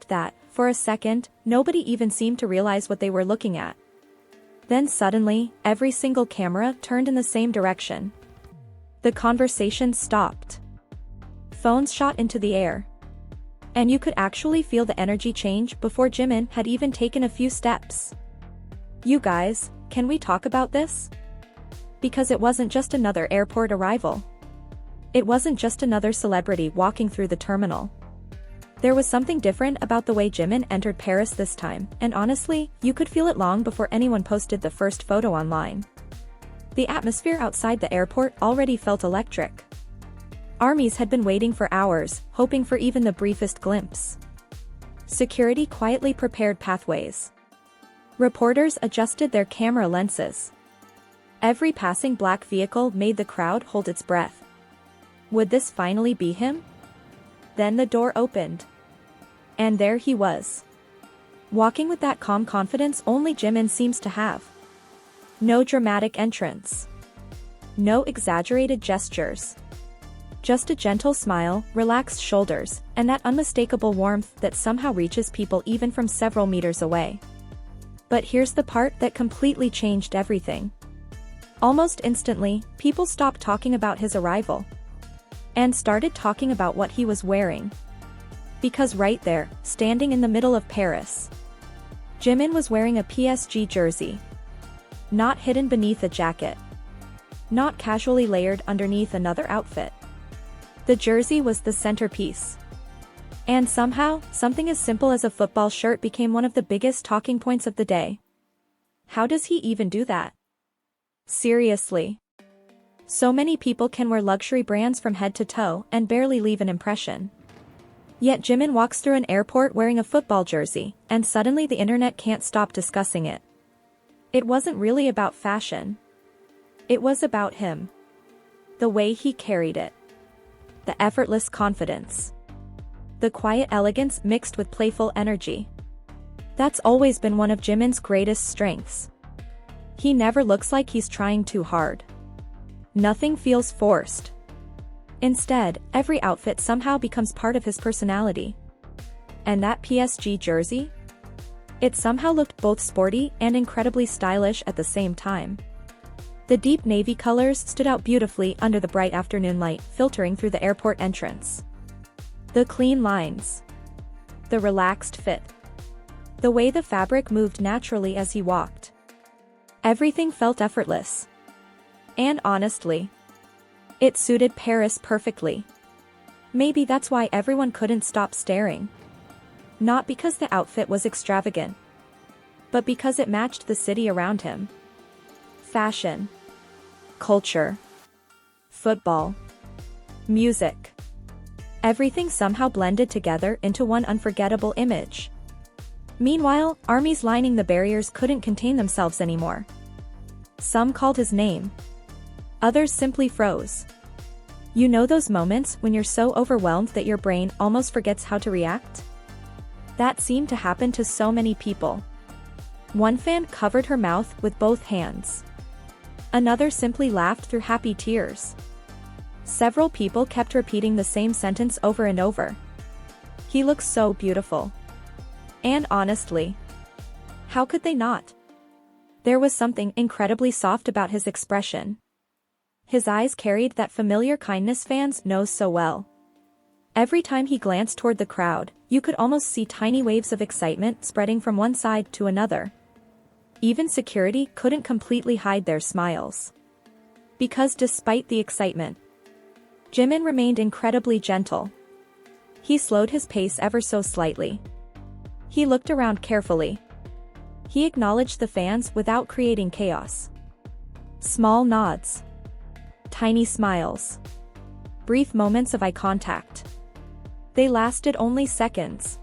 just that, for a second, nobody even seemed to realize what they were looking at. Then suddenly, every single camera turned in the same direction. The conversation stopped. Phones shot into the air. And you could actually feel the energy change before Jimin had even taken a few steps. "You guys, can we talk about this?" Because it wasn't just another airport arrival. It wasn't just another celebrity walking through the terminal. There was something different about the way Jimin entered Paris this time, and honestly, you could feel it long before anyone posted the first photo online. The atmosphere outside the airport already felt electric. Armies had been waiting for hours, hoping for even the briefest glimpse. Security quietly prepared pathways. Reporters adjusted their camera lenses. Every passing black vehicle made the crowd hold its breath. Would this finally be him? Then the door opened. And there he was. Walking with that calm confidence only Jimin seems to have. No dramatic entrance. No exaggerated gestures. Just a gentle smile, relaxed shoulders, and that unmistakable warmth that somehow reaches people even from several meters away. But here's the part that completely changed everything. Almost instantly, people stopped talking about his arrival. And started talking about what he was wearing. Because right there, standing in the middle of Paris, Jimin was wearing a PSG jersey. Not hidden beneath a jacket. Not casually layered underneath another outfit. The jersey was the centerpiece. And somehow, something as simple as a football shirt became one of the biggest talking points of the day. How does he even do that? Seriously. So many people can wear luxury brands from head to toe and barely leave an impression. Yet Jimin walks through an airport wearing a football jersey, and suddenly the internet can't stop discussing it. It wasn't really about fashion. It was about him. The way he carried it. The effortless confidence. The quiet elegance mixed with playful energy. That's always been one of Jimin's greatest strengths. He never looks like he's trying too hard. Nothing feels forced. Instead, every outfit somehow becomes part of his personality. And that PSG jersey? It somehow looked both sporty and incredibly stylish at the same time. The deep navy colors stood out beautifully under the bright afternoon light filtering through the airport entrance. The clean lines. The relaxed fit. The way the fabric moved naturally as he walked. Everything felt effortless. And honestly, it suited Paris perfectly. Maybe that's why everyone couldn't stop staring. Not because the outfit was extravagant, but because it matched the city around him. Fashion. Culture. Football. Music. Everything somehow blended together into one unforgettable image. Meanwhile, armies lining the barriers couldn't contain themselves anymore. Some called his name. Others simply froze. You know those moments when you're so overwhelmed that your brain almost forgets how to react? That seemed to happen to so many people. One fan covered her mouth with both hands. Another simply laughed through happy tears. Several people kept repeating the same sentence over and over. He looks so beautiful. And honestly, how could they not? There was something incredibly soft about his expression. His eyes carried that familiar kindness fans know so well. Every time he glanced toward the crowd, you could almost see tiny waves of excitement spreading from one side to another. Even security couldn't completely hide their smiles. Because despite the excitement, Jimin remained incredibly gentle. He slowed his pace ever so slightly. He looked around carefully. He acknowledged the fans without creating chaos. Small nods. Tiny smiles. Brief moments of eye contact. They lasted only seconds.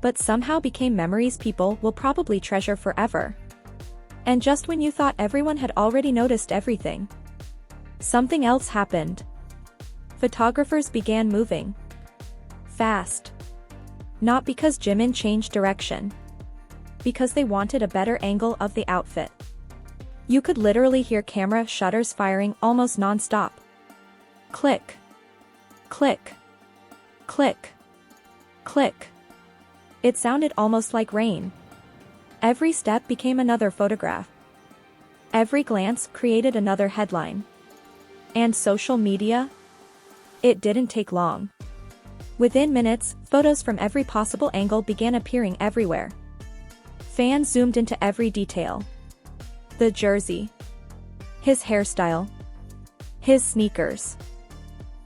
But somehow became memories people will probably treasure forever. And just when you thought everyone had already noticed everything, something else happened. Photographers began moving. Fast. Not because Jimin changed direction. Because they wanted a better angle of the outfit. You could literally hear camera shutters firing almost non-stop. Click. Click. Click. Click. It sounded almost like rain. Every step became another photograph. Every glance created another headline. And social media? It didn't take long. Within minutes, photos from every possible angle began appearing everywhere. Fans zoomed into every detail. The jersey. His hairstyle. His sneakers.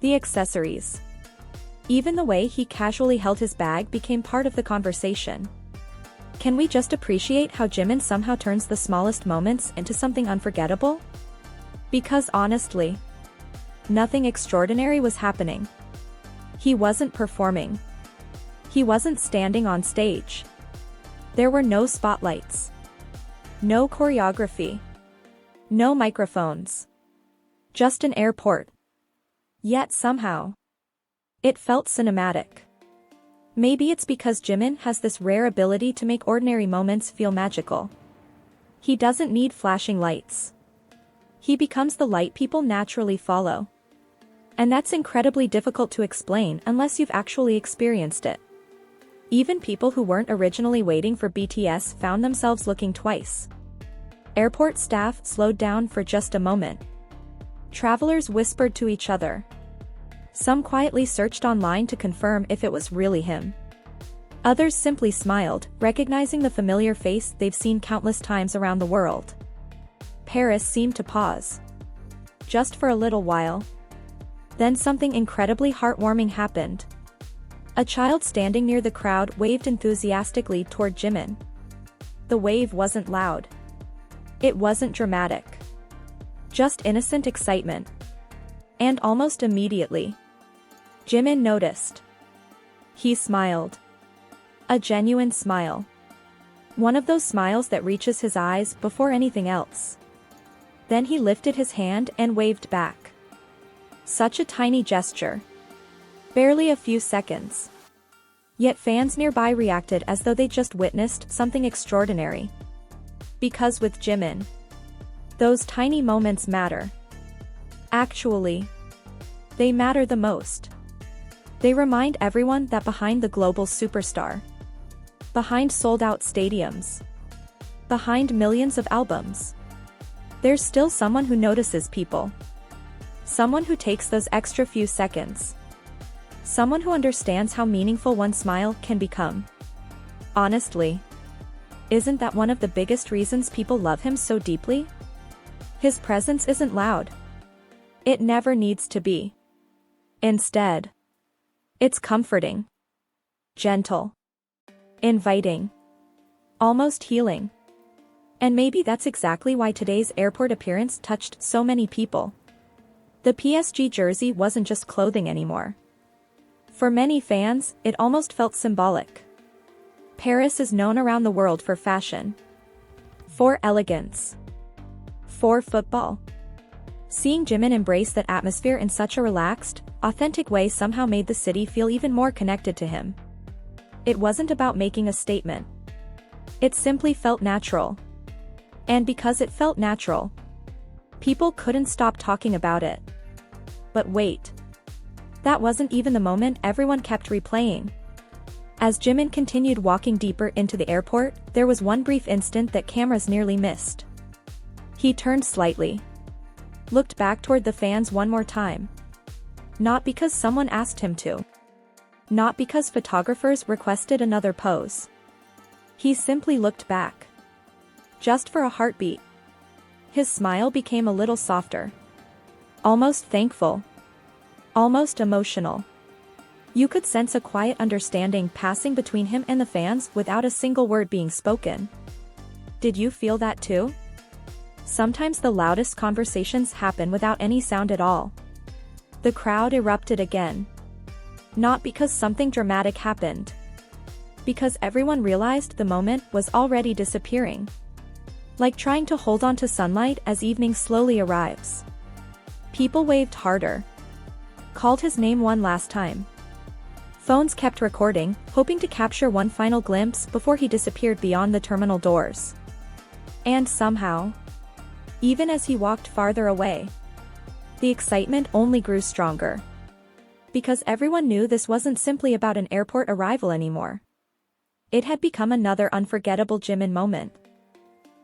The accessories. Even the way he casually held his bag became part of the conversation. Can we just appreciate how Jimin somehow turns the smallest moments into something unforgettable? Because honestly, nothing extraordinary was happening. He wasn't performing. He wasn't standing on stage. There were no spotlights. No choreography. No microphones. Just an airport. Yet somehow, it felt cinematic. Maybe it's because Jimin has this rare ability to make ordinary moments feel magical. He doesn't need flashing lights. He becomes the light people naturally follow. And that's incredibly difficult to explain unless you've actually experienced it. Even people who weren't originally waiting for BTS found themselves looking twice. Airport staff slowed down for just a moment. Travelers whispered to each other. Some quietly searched online to confirm if it was really him. Others simply smiled, recognizing the familiar face they've seen countless times around the world. Paris seemed to pause. Just for a little while. Then something incredibly heartwarming happened. A child standing near the crowd waved enthusiastically toward Jimin. The wave wasn't loud. It wasn't dramatic. Just innocent excitement. And almost immediately, Jimin noticed. He smiled. A genuine smile. One of those smiles that reaches his eyes before anything else. Then he lifted his hand and waved back. Such a tiny gesture. Barely a few seconds. Yet fans nearby reacted as though they just witnessed something extraordinary. Because with Jimin, those tiny moments matter. Actually, they matter the most. They remind everyone that behind the global superstar, behind sold-out stadiums, behind millions of albums, there's still someone who notices people. Someone who takes those extra few seconds. Someone who understands how meaningful one smile can become. Honestly, isn't that one of the biggest reasons people love him so deeply? His presence isn't loud. It never needs to be. Instead, it's comforting, gentle, inviting, almost healing. And maybe that's exactly why today's airport appearance touched so many people. The PSG jersey wasn't just clothing anymore. For many fans, it almost felt symbolic. Paris is known around the world for fashion, for elegance, for football. Seeing Jimin embrace that atmosphere in such a relaxed, authentic way somehow made the city feel even more connected to him. It wasn't about making a statement. It simply felt natural. And because it felt natural, people couldn't stop talking about it. But wait. That wasn't even the moment everyone kept replaying. As Jimin continued walking deeper into the airport, there was one brief instant that cameras nearly missed. He turned slightly. Looked back toward the fans one more time. Not because someone asked him to. Not because photographers requested another pose. He simply looked back. Just for a heartbeat. His smile became a little softer. Almost thankful. Almost emotional. You could sense a quiet understanding passing between him and the fans without a single word being spoken. Did you feel that too? Sometimes the loudest conversations happen without any sound at all. The crowd erupted again. Not because something dramatic happened. Because everyone realized the moment was already disappearing. Like trying to hold on to sunlight as evening slowly arrives. People waved harder. Called his name one last time. Phones kept recording, hoping to capture one final glimpse before he disappeared beyond the terminal doors. And somehow, even as he walked farther away, the excitement only grew stronger. Because everyone knew this wasn't simply about an airport arrival anymore. It had become another unforgettable Jimin moment.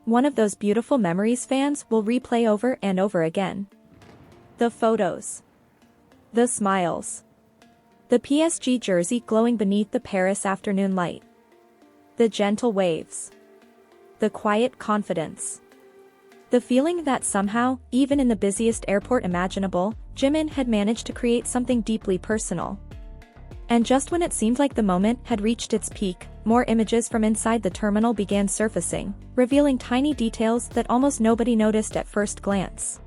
One of those beautiful memories fans will replay over and over again. The photos. The smiles. The PSG jersey glowing beneath the Paris afternoon light. The gentle waves. The quiet confidence. The feeling that somehow, even in the busiest airport imaginable, Jimin had managed to create something deeply personal. And just when it seemed like the moment had reached its peak, more images from inside the terminal began surfacing, revealing tiny details that almost nobody noticed at first glance.